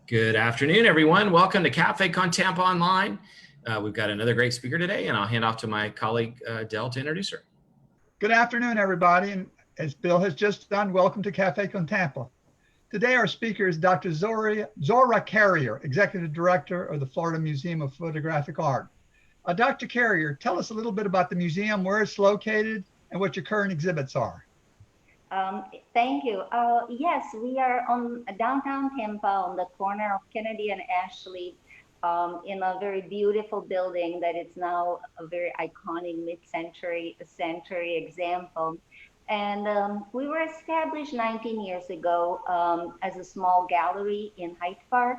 Good afternoon, everyone. Welcome to Café on Tampa Online. We've got another great speaker today, and I'll hand off to my colleague, Dell, to introduce her. Good afternoon, everybody. And as Bill has just done, welcome to Café on Tampa. Today, our speaker is Dr. Zora Carrier, Executive Director of the Florida Museum of Photographic Art. Dr. Carrier, tell us a little bit about the museum, where it's located, and what your current exhibits are. Thank you. Yes, we are on downtown Tampa on the corner of Kennedy and Ashley in a very beautiful building that is now a very iconic mid-century example. And we were established 19 years ago as a small gallery in Hyde Park.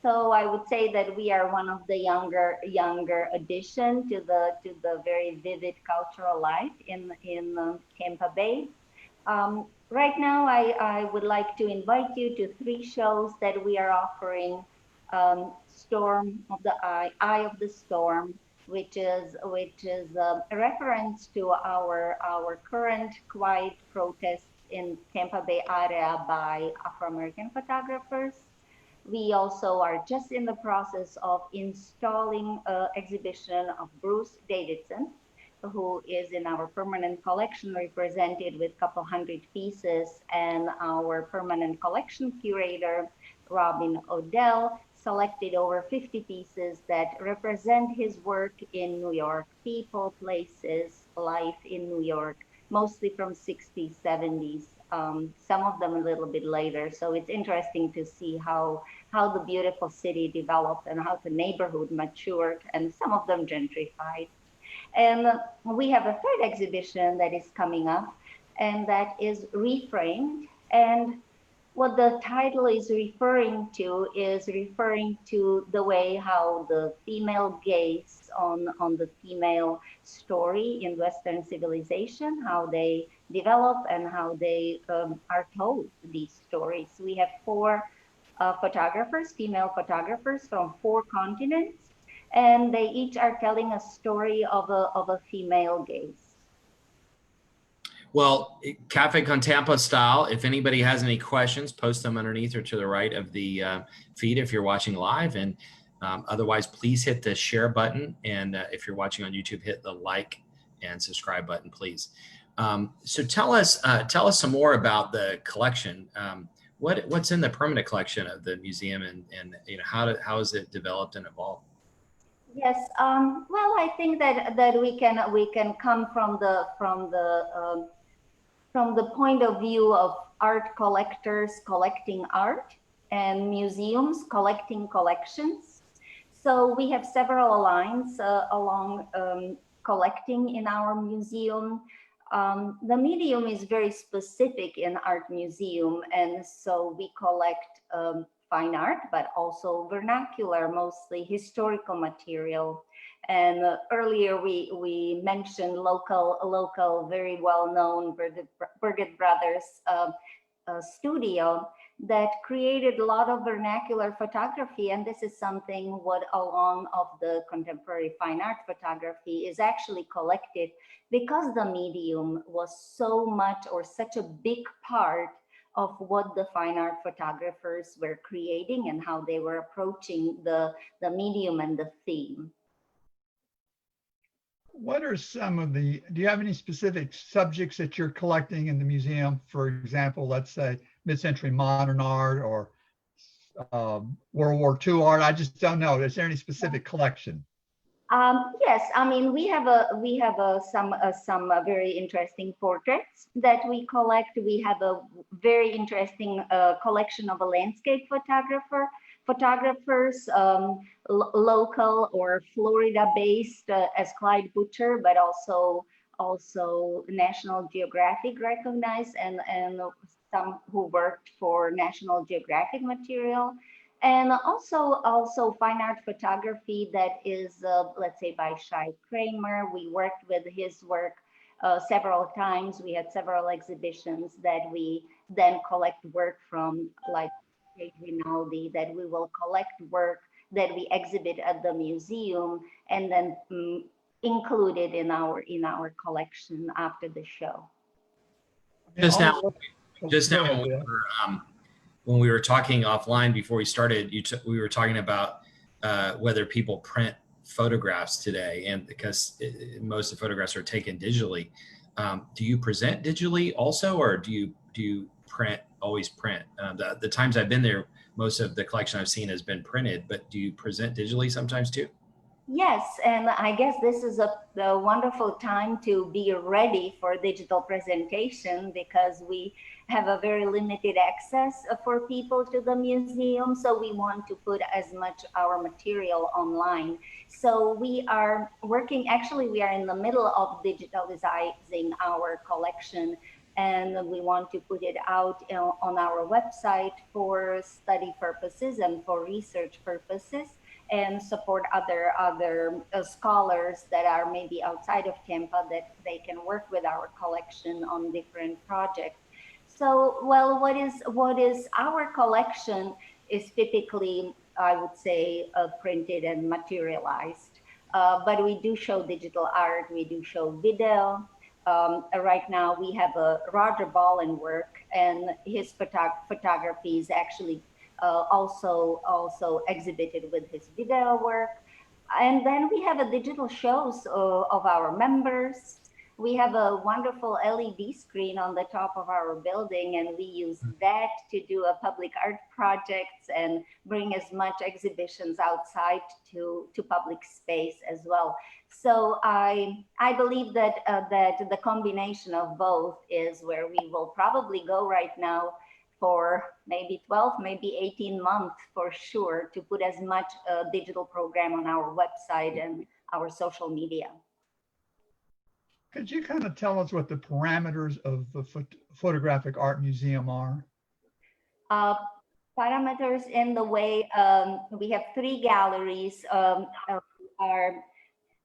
So I would say that we are one of the younger addition to the very vivid cultural life in Tampa Bay. Right now, I would like to invite you to 3 shows that we are offering. Storm of the Eye of the Storm, which is a reference to our current quiet protests in Tampa Bay area by Afro-American photographers. We also are just in the process of installing an exhibition of Bruce Davidson, who is in our permanent collection, represented with a couple hundred pieces, and our permanent collection curator, Robin Odell, selected over 50 pieces that represent his work in New York, people, places, life in New York, mostly from 60s, 70s, some of them a little bit later. So it's interesting to see how the beautiful city developed and how the neighborhood matured, and some of them gentrified. And we have a 3rd exhibition that is coming up, and that is Reframed. And what the title is referring to the way how the female gaze on the female story in Western civilization, how they develop and how they are told these stories. We have 4 photographers, female photographers from 4 continents, and they each are telling a story of a female gaze. Well, Café con Tampa style, if anybody has any questions, post them underneath or to the right of the feed if you're watching live. And otherwise, please hit the share button. And if you're watching on YouTube, hit the like and subscribe button, please. So tell us some more about the collection. What's in the permanent collection of the museum, and you know, how is it developed and evolved? Yes, well, I think that we can come from the point of view of art collectors collecting art and museums collecting collections. So we have several lines along collecting in our museum. The medium is very specific in art museum, and so we collect fine art, but also vernacular, mostly historical material. And earlier we mentioned local, very well-known Burgett Brothers studio that created a lot of vernacular photography. And this is something what along of the contemporary fine art photography is actually collected, because the medium was so much or such a big part of what the fine art photographers were creating and how they were approaching the medium and the theme. What are some of do you have any specific subjects that you're collecting in the museum? For example, let's say mid-century modern art or World War II art. I just don't know. Is there any specific collection? Yes, I mean, we have some very interesting portraits that we collect. We have a very interesting collection of a landscape photographers, local or Florida-based as Clyde Butcher, but also National Geographic recognized, and some who worked for National Geographic material. And also fine art photography that is, let's say, by Shai Kramer. We worked with his work several times. We had several exhibitions that we then collect work from, like Rinaldi, that we will collect work that we exhibit at the museum and then include it in our collection after the show. Just now, when we were talking offline before we started, we were talking about whether people print photographs today, and because most of the photographs are taken digitally. Do you present digitally also, or do you always print? The times I've been there, most of the collection I've seen has been printed, but do you present digitally sometimes too? Yes, and I guess this is the wonderful time to be ready for digital presentation because we have a very limited access for people to the museum. So we want to put as much our material online. So we are working, actually, we are in the middle of digitalizing our collection, and we want to put it out on our website for study purposes and for research purposes, and support other scholars that are maybe outside of Tampa that they can work with our collection on different projects. So, well, what is our collection is typically, I would say, printed and materialized. But we do show digital art, we do show video. Right now we have a Roger Ballin work, and his photography is actually also exhibited with his video work. And then we have a digital shows of our members. We have a wonderful LED screen on the top of our building, and we use that to do a public art projects and bring as much exhibitions outside to public space as well. So I believe that that the combination of both is where we will probably go right now for maybe 12, maybe 18 months for sure, to put as much digital program on our website and our social media. Could you kind of tell us what the parameters of the Photographic Art Museum are? Parameters in the way we have 3 galleries are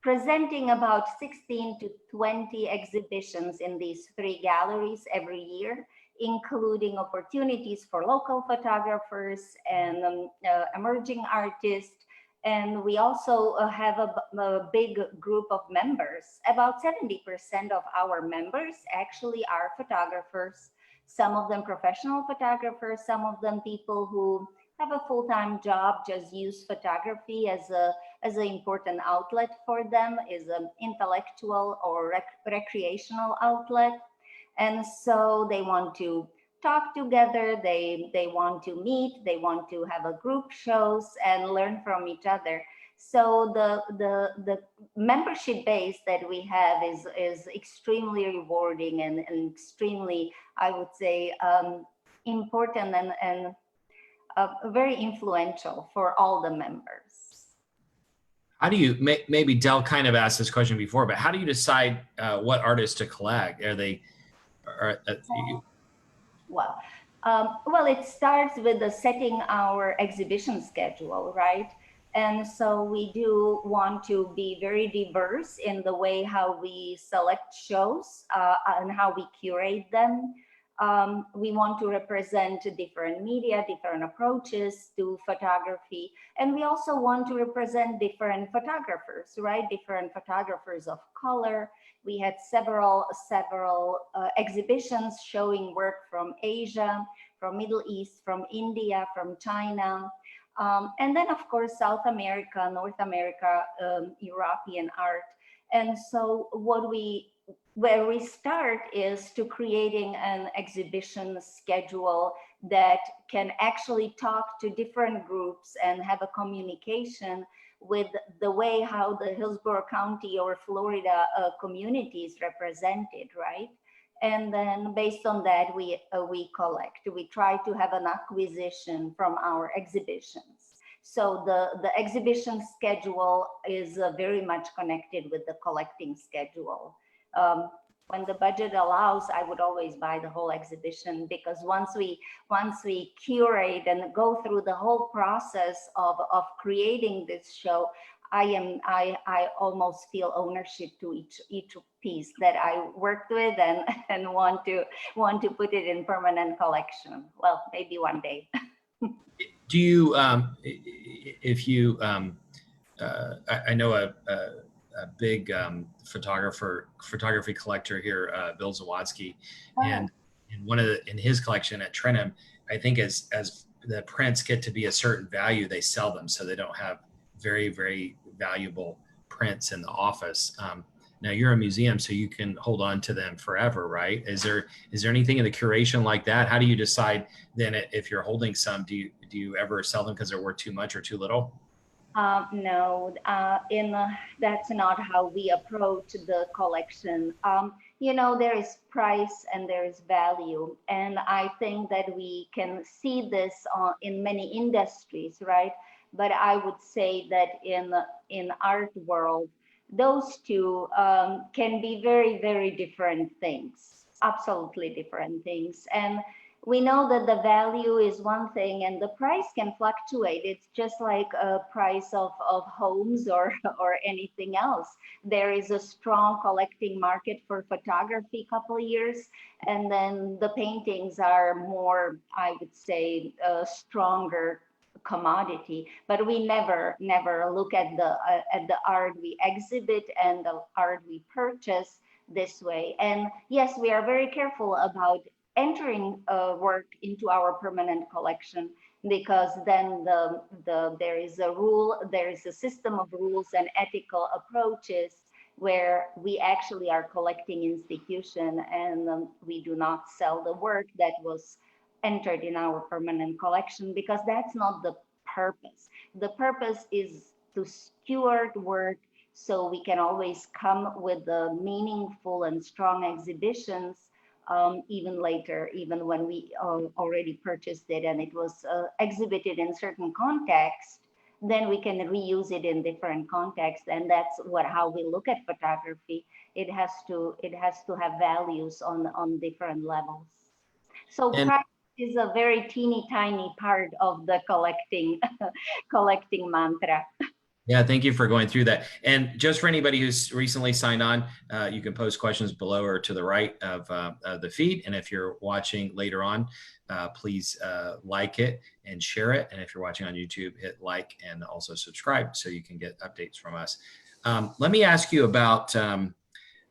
presenting about 16 to 20 exhibitions in these 3 galleries every year, including opportunities for local photographers and emerging artists. And we also have a big group of members. About 70% of our members actually are photographers, some of them professional photographers, some of them people who have a full-time job, just use photography as an important outlet for them, is an intellectual or recreational outlet. And so they want to talk together, they want to meet, they want to have a group shows and learn from each other. So the membership base that we have is extremely rewarding and extremely, I would say, important and very influential for all the members. How do you, maybe Del kind of asked this question before, but how do you decide what artists to collect? Well, it starts with the setting our exhibition schedule, right? And so we do want to be very diverse in the way how we select shows and how we curate them. We want to represent different media, different approaches to photography. And we also want to represent different photographers, right? Different photographers of color. We had several exhibitions showing work from Asia, from Middle East, from India, from China. And then of course, South America, North America, European art. And so where we start is to creating an exhibition schedule that can actually talk to different groups and have a communication with the way how the Hillsborough County or Florida community is represented, right? And then based on that, we collect. We try to have an acquisition from our exhibitions. So the exhibition schedule is very much connected with the collecting schedule. When the budget allows, I would always buy the whole exhibition, because once we curate and go through the whole process of creating this show, I almost feel ownership to each piece that I worked with and want to put it in permanent collection. Well, maybe one day. Do you, if you, I know a big photography collector here, Bill Zawadzki, and in his collection at Trenum, I think as the prints get to be a certain value, they sell them, so they don't have very, very valuable prints in the office. Now you're a museum, so you can hold on to them forever, right? Is there anything in the curation like that? How do you decide then if you're holding some? Do you ever sell them because they're worth too much or too little? No, that's not how we approach the collection. There is price and there is value, and I think that we can see this in many industries, right? But I would say that in art world, those two can be very, very different things, absolutely different things, and we know that the value is one thing and the price can fluctuate. It's just like a price of homes or or anything else. There is a strong collecting market for photography couple of years, and then the paintings are more, I would say, a stronger commodity. But we never look at the art we exhibit and the art we purchase this way. And yes, we are very careful about entering work into our permanent collection, because then there is a rule, there is a system of rules and ethical approaches where we actually are collecting institution, and we do not sell the work that was entered in our permanent collection, because that's not the purpose. The purpose is to steward work so we can always come with the meaningful and strong exhibitions even later, even when we already purchased it and it was exhibited in certain context, then we can reuse it in different contexts. And that's how we look at photography. It has to have values on different levels. So And price is a very teeny tiny part of the collecting collecting mantra. yeah, thank you for going through that. And just for anybody who's recently signed on, you can post questions below or to the right of the feed. And if you're watching later on, please like it and share it. And if you're watching on YouTube, hit like and also subscribe so you can get updates from us. Let me ask you about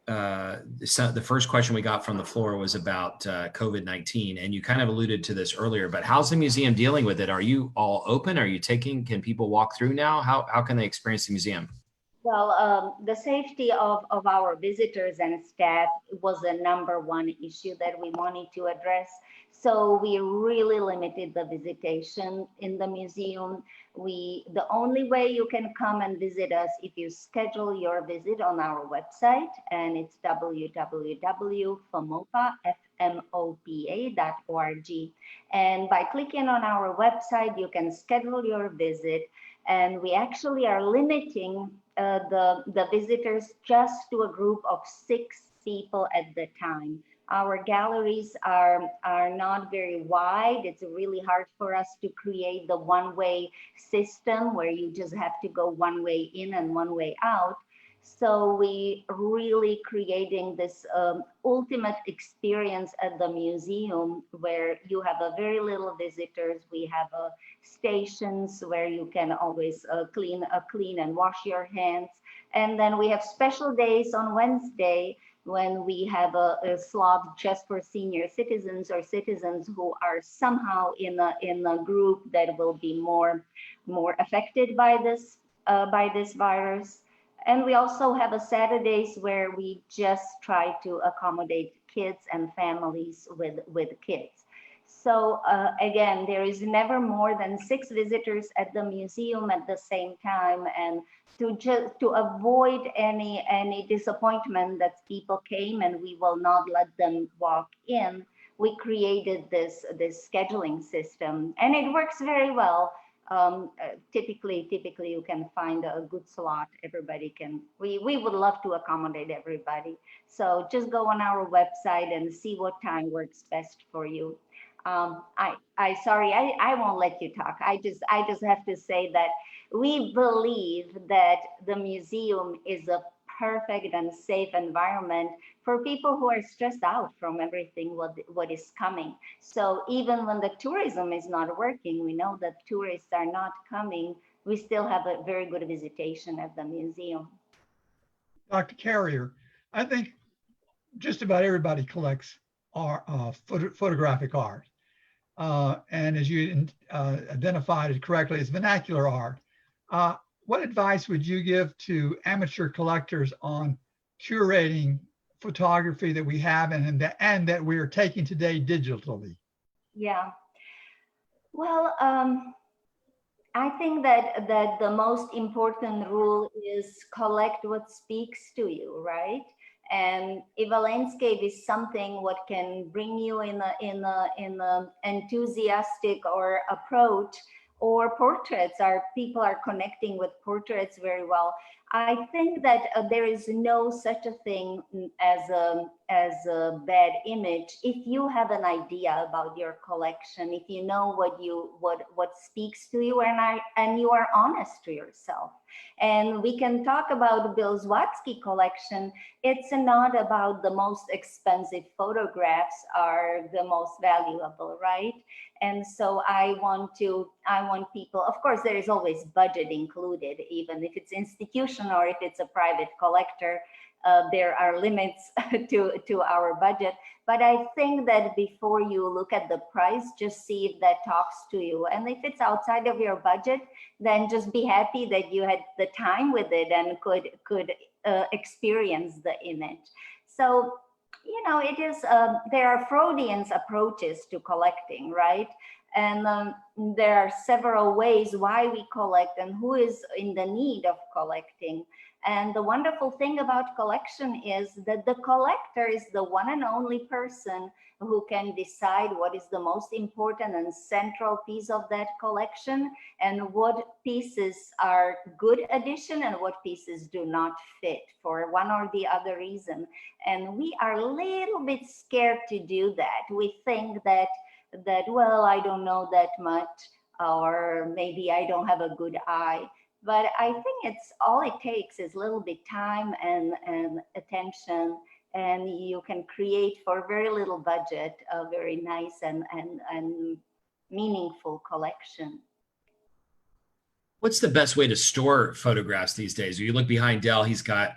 the first question we got from the floor was about COVID-19, and you kind of alluded to this earlier, but how's the museum dealing with it? Are you all open? Can people walk through now? How can they experience the museum? Well, the safety of our visitors and staff was a number one issue that we wanted to address. So we really limited the visitation in the museum. The only way you can come and visit us if you schedule your visit on our website, and it's www.FMoPA.org. And by clicking on our website, you can schedule your visit. And we actually are limiting the visitors just to a group of 6 people at the time. Our galleries are not very wide. It's really hard for us to create the one-way system where you just have to go one way in and one way out. So we really creating this ultimate experience at the museum where you have a very little visitors. We have stations where you can always clean and wash your hands. And then we have special days on Wednesday when we have a slot just for senior citizens or citizens who are somehow in a group that will be more affected by this virus. And we also have a Saturdays where we just try to accommodate kids and families with kids. So again, there is never more than 6 visitors at the museum at the same time, and to avoid any disappointment that people came and we will not let them walk in, we created this scheduling system, and it works very well. Typically you can find a good slot. Everybody can. We would love to accommodate everybody. So just go on our website and see what time works best for you. I won't let you talk. I just have to say that we believe that the museum is a perfect and safe environment for people who are stressed out from everything what is coming. So even when the tourism is not working, we know that tourists are not coming, we still have a very good visitation at the museum. Dr. Carrier, I think just about everybody collects art, photographic art. and as you identified it correctly, it's vernacular art. What advice would you give to amateur collectors on curating photography that we have and that we are taking today digitally? Yeah. Well, I think that the most important rule is collect what speaks to you, right? And if a landscape is something what can bring you in a enthusiastic or approach, or portraits are people are connecting with portraits very well. I think that there is no such a thing as a bad image if you have an idea about your collection, if you know what speaks to you, and you are honest to yourself. And we can talk about Bill Zwatsky collection. It's not about the most expensive photographs are the most valuable, right? And so I want people, of course, there is always budget included, even if it's institutional or if it's a private collector, there are limits to our budget. But I think that before you look at the price, just see if that talks to you. And if it's outside of your budget, then just be happy that you had the time with it and could experience the image. So, it is, there are Freudian approaches to collecting, right? And there are several ways why we collect and who is in the need of collecting. And the wonderful thing about collection is that the collector is the one and only person who can decide what is the most important and central piece of that collection, and what pieces are good addition and what pieces do not fit for one or the other reason. And we are a little bit scared to do that. We think that well, I don't know that much, or maybe I don't have a good eye. But I think it's all it takes is a little bit time and attention, and you can create for very little budget a very nice and meaningful collection. What's the best way to store photographs these days? You look behind Dell, he's got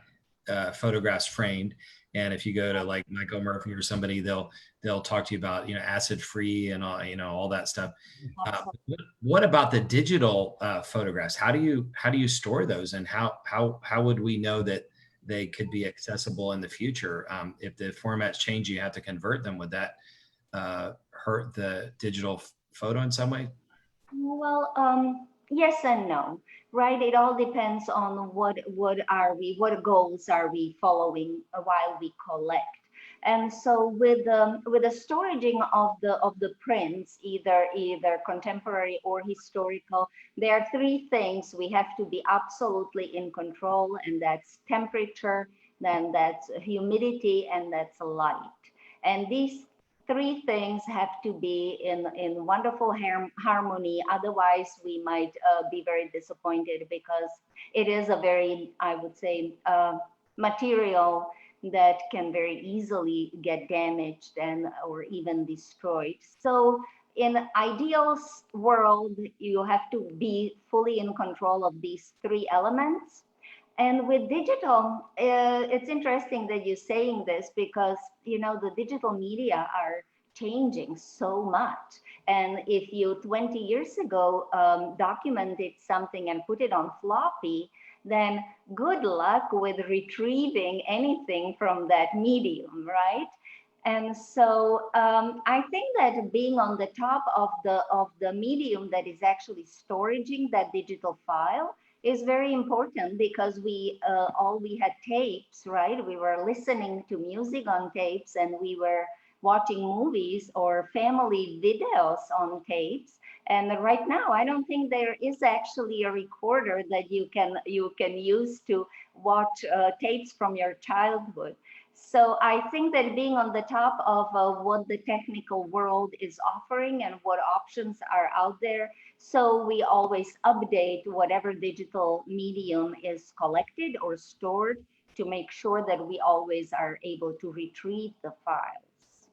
photographs framed. And if you go to like Michael Murphy or somebody, they'll talk to you about, acid free and all that stuff. What about the digital photographs? How do you store those, and how would we know that they could be accessible in the future? If the formats change, you have to convert them. Would that hurt the digital photo in some way? Well, yes and no, right? It all depends on what goals are we following while we collect. And so with the storaging of the prints, either contemporary or historical, there are three things we have to be absolutely in control, and that's temperature, then that's humidity, and that's light. And these three things have to be in wonderful harmony. Otherwise, we might be very disappointed, because it is a very, I would say, material that can very easily get damaged or even destroyed. So in ideal world, you have to be fully in control of these three elements. And with digital, it's interesting that you're saying this, because the digital media are changing so much. And if you 20 years ago documented something and put it on floppy, then good luck with retrieving anything from that medium, right? And so I think that being on the top of the medium that is actually storing that digital file is very important, because we had tapes, right? We were listening to music on tapes, and we were watching movies or family videos on tapes. And right now, I don't think there is actually a recorder that you can use to watch tapes from your childhood. So I think that being on the top of what the technical world is offering and what options are out there, so we always update whatever digital medium is collected or stored, to make sure that we always are able to retrieve the files.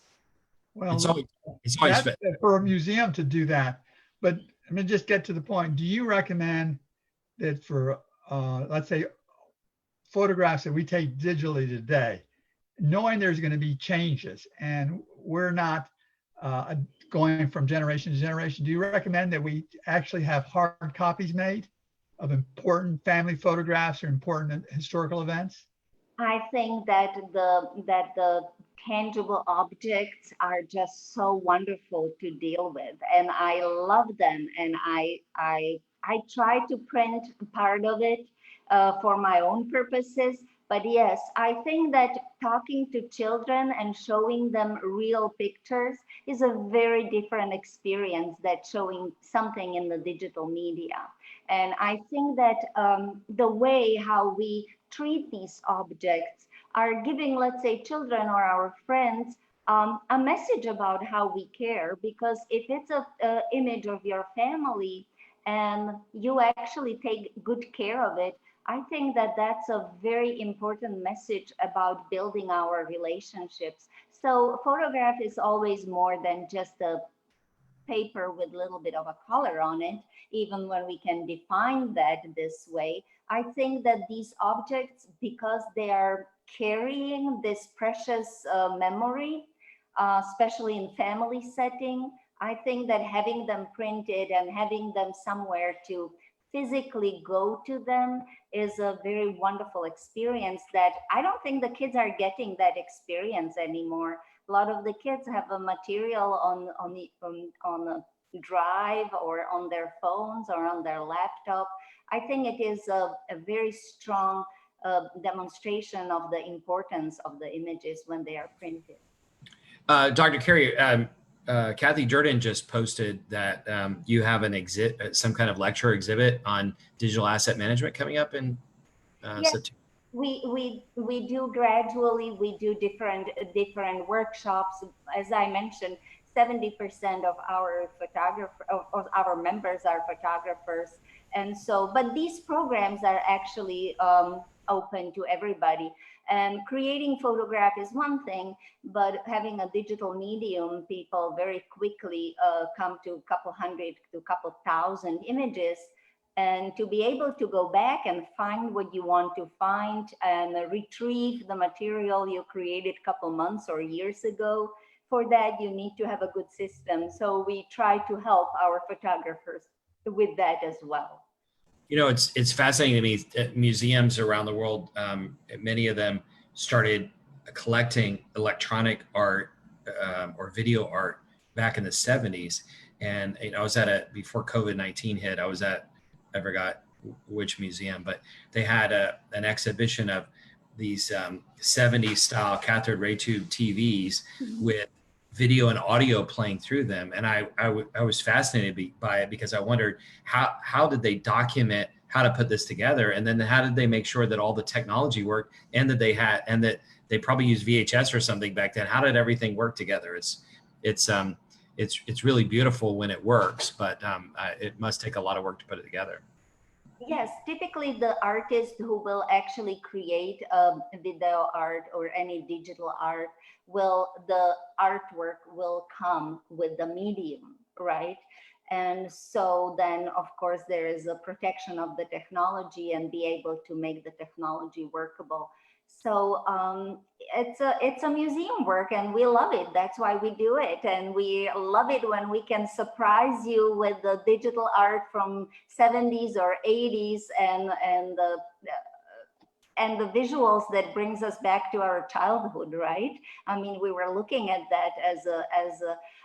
Well, It's always that's for a museum to do that. But let me just get to the point. Do you recommend that for, let's say, photographs that we take digitally today, knowing there's going to be changes and we're not going from generation to generation, do you recommend that we actually have hard copies made of important family photographs or important historical events? I think that the tangible objects are just so wonderful to deal with, and I love them. And I try to print part of it for my own purposes. But yes, I think that talking to children and showing them real pictures is a very different experience than showing something in the digital media. And I think that the way how we treat these objects are giving, let's say, children or our friends a message about how we care. Because if it's a image of your family and you actually take good care of it, I think that that's a very important message about building our relationships. So photograph is always more than just a paper with a little bit of a color on it, even when we can define that this way. I think that these objects, because they are carrying this precious memory, especially in family setting, I think that having them printed and having them somewhere to physically go to them is a very wonderful experience that I don't think the kids are getting that experience anymore. A lot of the kids have a material on a drive or on their phones or on their laptop. I think it is a very strong demonstration of the importance of the images when they are printed. Dr. Carrier, Kathy Jordan just posted that you have an some kind of lecture exhibit on digital asset management coming up in Yes. September. We do gradually, we do different workshops. As I mentioned, 70% of our of our members are photographers. And so, but these programs are actually open to everybody. And creating photograph is one thing, but having a digital medium, people very quickly come to a couple hundred to a couple thousand images. And to be able to go back and find what you want to find and retrieve the material you created a couple months or years ago, for that you need to have a good system. So we try to help our photographers with that as well. You know, it's fascinating to me. Museums around the world, many of them started collecting electronic art or video art back in the 70s. And I was at before COVID-19 hit, I forgot which museum, but they had an exhibition of these 70s style cathode ray tube TVs with video and audio playing through them. And I was fascinated by it because I wondered how did they document how to put this together? And then how did they make sure that all the technology worked and that they probably used VHS or something back then? How did everything work together? It's really beautiful when it works, but it must take a lot of work to put it together. Yes, typically the artist who will actually create a video art or any digital art the artwork will come with the medium, right? And so then, of course, there is a protection of the technology and be able to make the technology workable. So it's a museum work and we love it. That's why we do it. And we love it when we can surprise you with the digital art from 70s or 80s and the visuals that brings us back to our childhood, right? I mean, we were looking at that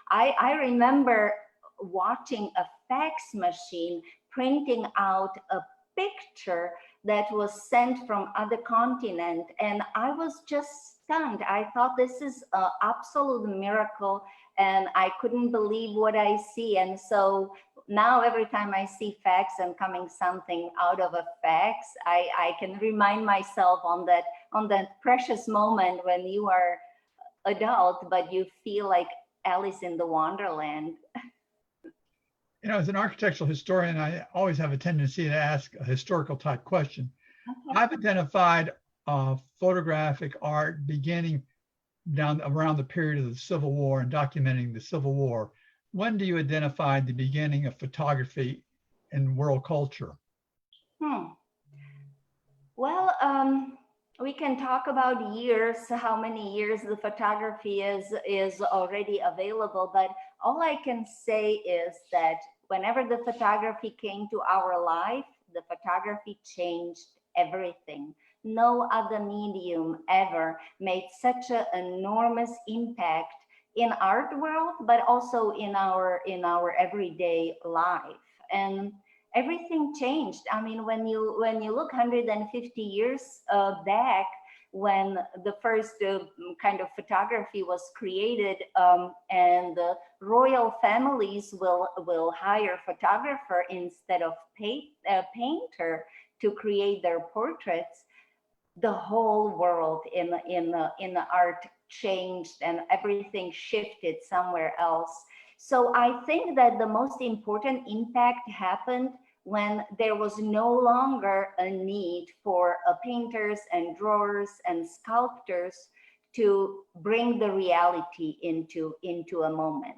I remember watching a fax machine printing out a picture that was sent from other continent. And I was just stunned. I thought this is an absolute miracle and I couldn't believe what I see. And so now every time I see fax and coming something out of a fax, I can remind myself on that precious moment when you are adult, but you feel like Alice in the Wonderland. You know, as an architectural historian, I always have a tendency to ask a historical type question. Okay. I've identified photographic art beginning down around the period of the Civil War and documenting the Civil War. When do you identify the beginning of photography in world culture? Well, we can talk about years, how many years the photography is already available, but all I can say is that whenever the photography came to our life, the photography changed everything. No other medium ever made such an enormous impact in art world, but also in our everyday life. And everything changed. I mean, when you look 150 years back, when the first kind of photography was created, and the royal families will hire photographer instead of painter to create their portraits. The whole world in the art changed, and everything shifted somewhere else. So I think that the most important impact happened when there was no longer a need for painters and drawers and sculptors to bring the reality into a moment.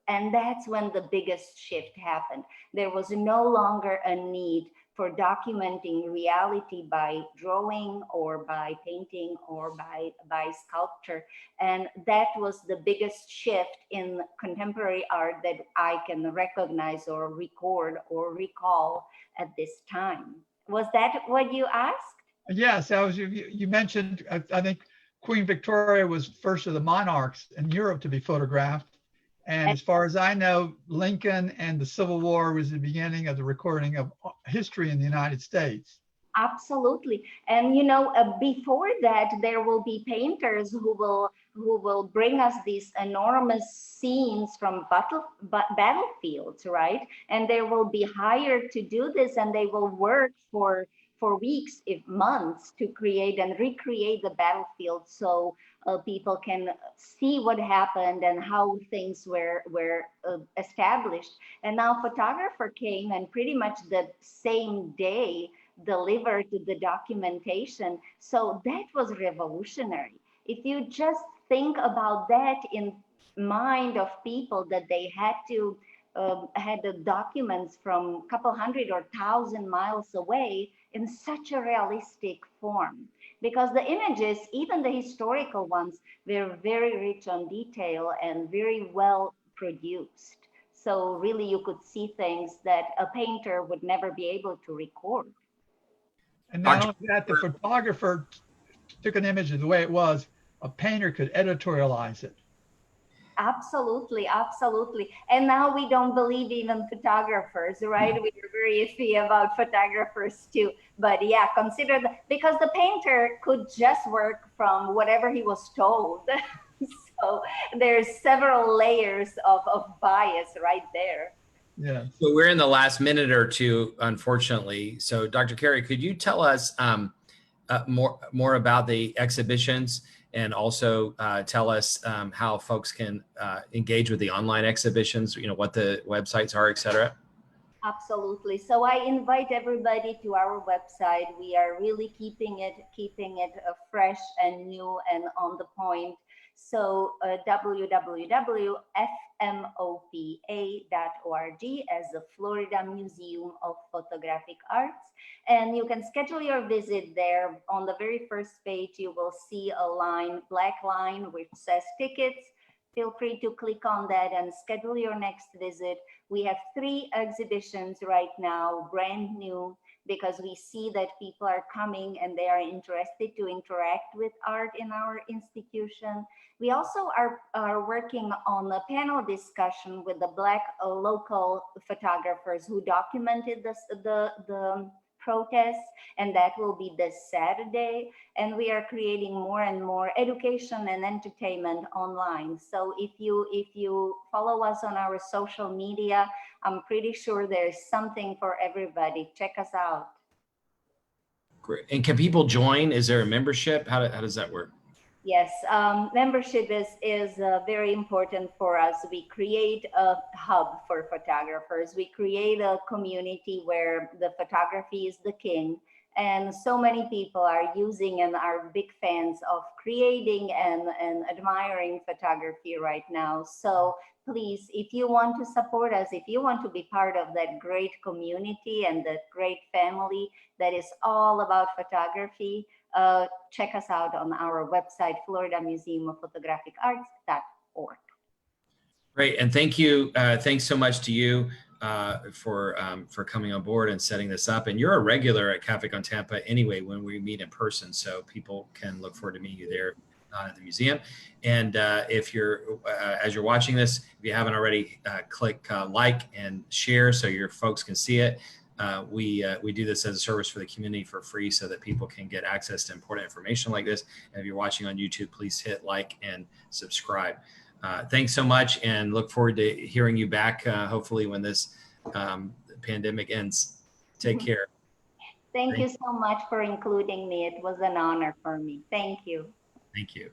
And that's when the biggest shift happened. There was no longer a need for documenting reality by drawing or by painting or by sculpture. And that was the biggest shift in contemporary art that I can recognize or record or recall at this time. Was that what you asked? Yes, that was you mentioned. I think Queen Victoria was first of the monarchs in Europe to be photographed. And as far as I know, Lincoln and the Civil War was the beginning of the recording of history in the United States. Absolutely. And before that, there will be painters who will bring us these enormous scenes from battlefields, right? And they will be hired to do this, and they will work for weeks, if months, to create and recreate the battlefield, so people can see what happened and how things were established. And now photographer came, and pretty much the same day delivered the documentation. So that was revolutionary. If you just think about that in mind of people, that they had the documents from a couple hundred or 1,000 miles away in such a realistic form, because the images, even the historical ones, were very rich on detail and very well produced. So really you could see things that a painter would never be able to record. And not only that, the photographer took an image of the way it was. A painter could editorialize it. Absolutely, absolutely. And now we don't believe even photographers, right? We are very iffy about photographers too. But yeah, consider because the painter could just work from whatever he was told. So there's several layers of bias right there. Yeah. So we're in the last minute or two, unfortunately. So Dr. Carey, could you tell us more about the exhibitions, and also tell us how folks can engage with the online exhibitions, what the websites are, et cetera? Absolutely. So I invite everybody to our website. We are really keeping it fresh and new and on the point. So www.fmopa.org as the Florida Museum of Photographic Arts. And you can schedule your visit there. On the very first page, you will see a line, black line, which says tickets. Feel free to click on that and schedule your next visit. We have 3 exhibitions right now, brand new, because we see that people are coming and they are interested to interact with art in our institution. We also are working on a panel discussion with the Black local photographers who documented the protests, and that will be this Saturday. And we are creating more and more education and entertainment online. So if you follow us on our social media, I'm pretty sure there's something for everybody. Check us out. Great. And can people join? Is there a membership? How does that work? Yes, membership is very important for us. We create a hub for photographers. We create a community where the photography is the king. And so many people are using and are big fans of creating and admiring photography right now. So please, if you want to support us, if you want to be part of that great community and that great family that is all about photography, check us out on our website, floridamuseumofphotographicarts.org. Great, and thank you. Thanks so much to you for coming on board and setting this up. And you're a regular at Café con Tampa anyway when we meet in person, so people can look forward to meeting you there, not at the museum. And if you're as you're watching this, if you haven't already, click like and share so your folks can see it. We do this as a service for the community for free so that people can get access to important information like this. And if you're watching on YouTube, please hit like and subscribe. Thanks so much, and look forward to hearing you back, hopefully when this pandemic ends. Take care. Thank you so much for including me. It was an honor for me. Thank you. Thank you.